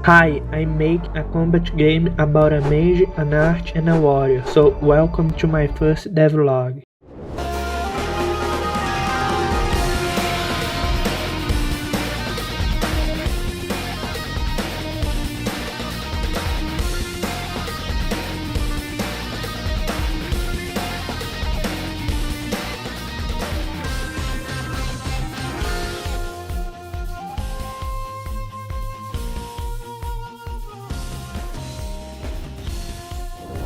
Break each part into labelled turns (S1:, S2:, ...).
S1: Hi, I make a combat game about a mage, an archer, and a warrior, so welcome to my first devlog.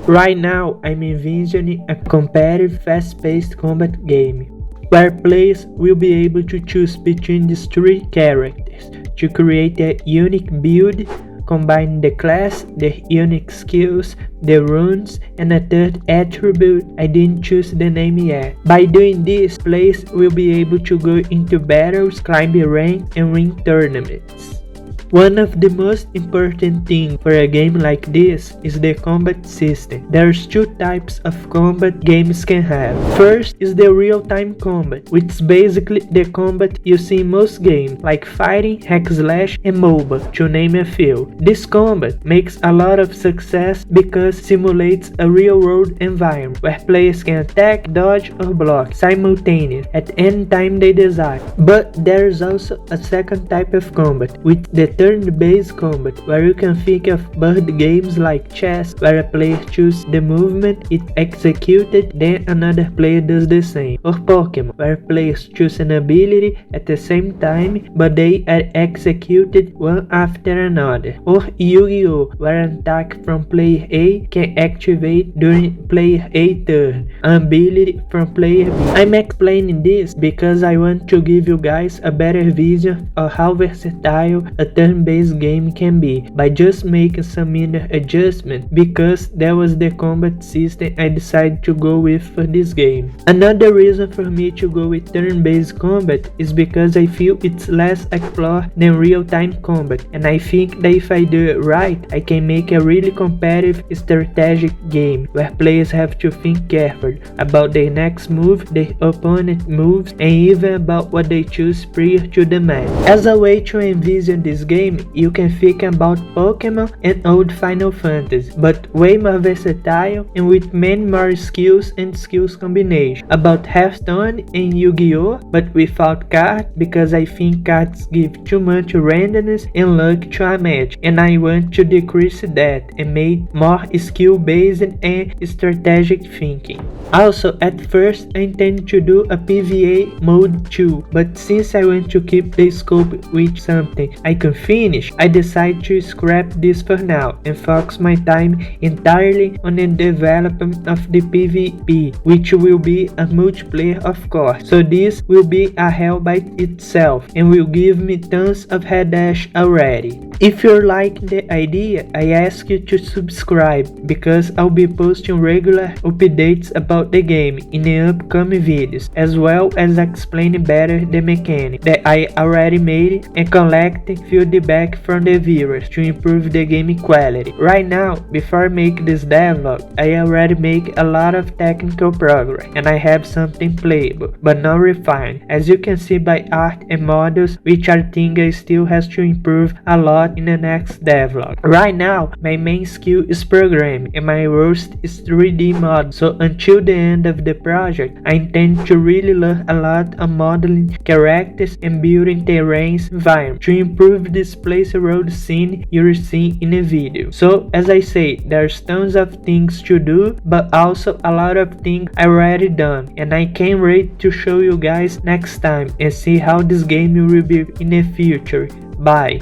S1: Right now, I'm envisioning a competitive, fast-paced combat game, where players will be able to choose between these three characters to create a unique build, combining the class, the unique skills, the runes, and a third attribute I didn't choose the name yet. By doing this, players will be able to go into battles, climb rank, and win tournaments. One of the most important things for a game like this is the combat system. There's two types of combat games can have. First is the real-time combat, which is basically the combat you see in most games, like fighting, hack slash, and MOBA, to name a few. This combat makes a lot of success because it simulates a real-world environment where players can attack, dodge, or block simultaneously at any time they desire. But there's also a second type of combat, which the turn-based combat, where you can think of board games like chess, where a player chooses the movement it executed, then another player does the same, or Pokemon, where players choose an ability at the same time, but they are executed one after another, or Yu-Gi-Oh, where an attack from player A can activate during player A turn, an ability from player B. I'm explaining this because I want to give you guys a better vision of how versatile a turn-based game can be by just making some minor adjustments, because that was the combat system I decided to go with for this game. Another reason for me to go with turn-based combat is because I feel it's less explored than real-time combat, and I think that if I do it right, I can make a really competitive strategic game where players have to think carefully about their next move, their opponent moves, and even about what they choose prior to the match. As a way to envision this game, you can think about Pokemon and old Final Fantasy, but way more versatile and with many more skills and skills combination. About Hearthstone and Yu-Gi-Oh, but without cards, because I think cards give too much randomness and luck to a match, and I want to decrease that and make more skill-based and strategic thinking. Also, at first I intend to do a PvE mode too, but since I want to keep the scope with something I can finish, I decided to scrap this for now and focus my time entirely on the development of the PvP, which will be a multiplayer of course, so this will be a hell by itself and will give me tons of headache already. If you're liking the idea, I ask you to subscribe, because I'll be posting regular updates about the game in the upcoming videos, as well as explaining better the mechanic that I already made and collecting feedback from the viewers to improve the game quality. Right now, before I make this devlog, I already make a lot of technical progress and I have something playable, but not refined, as you can see by art and models, which I think I still has to improve a lot in the next devlog. Right now, my main skill is programming and my worst is 3D model, so until the end of the project, I intend to really learn a lot on modeling characters and building terrains environment to improve this place road scene you're seeing in the video. So as I say, there's tons of things to do, but also a lot of things I already done, and I can't wait to show you guys next time and see how this game will be in the future. Bye.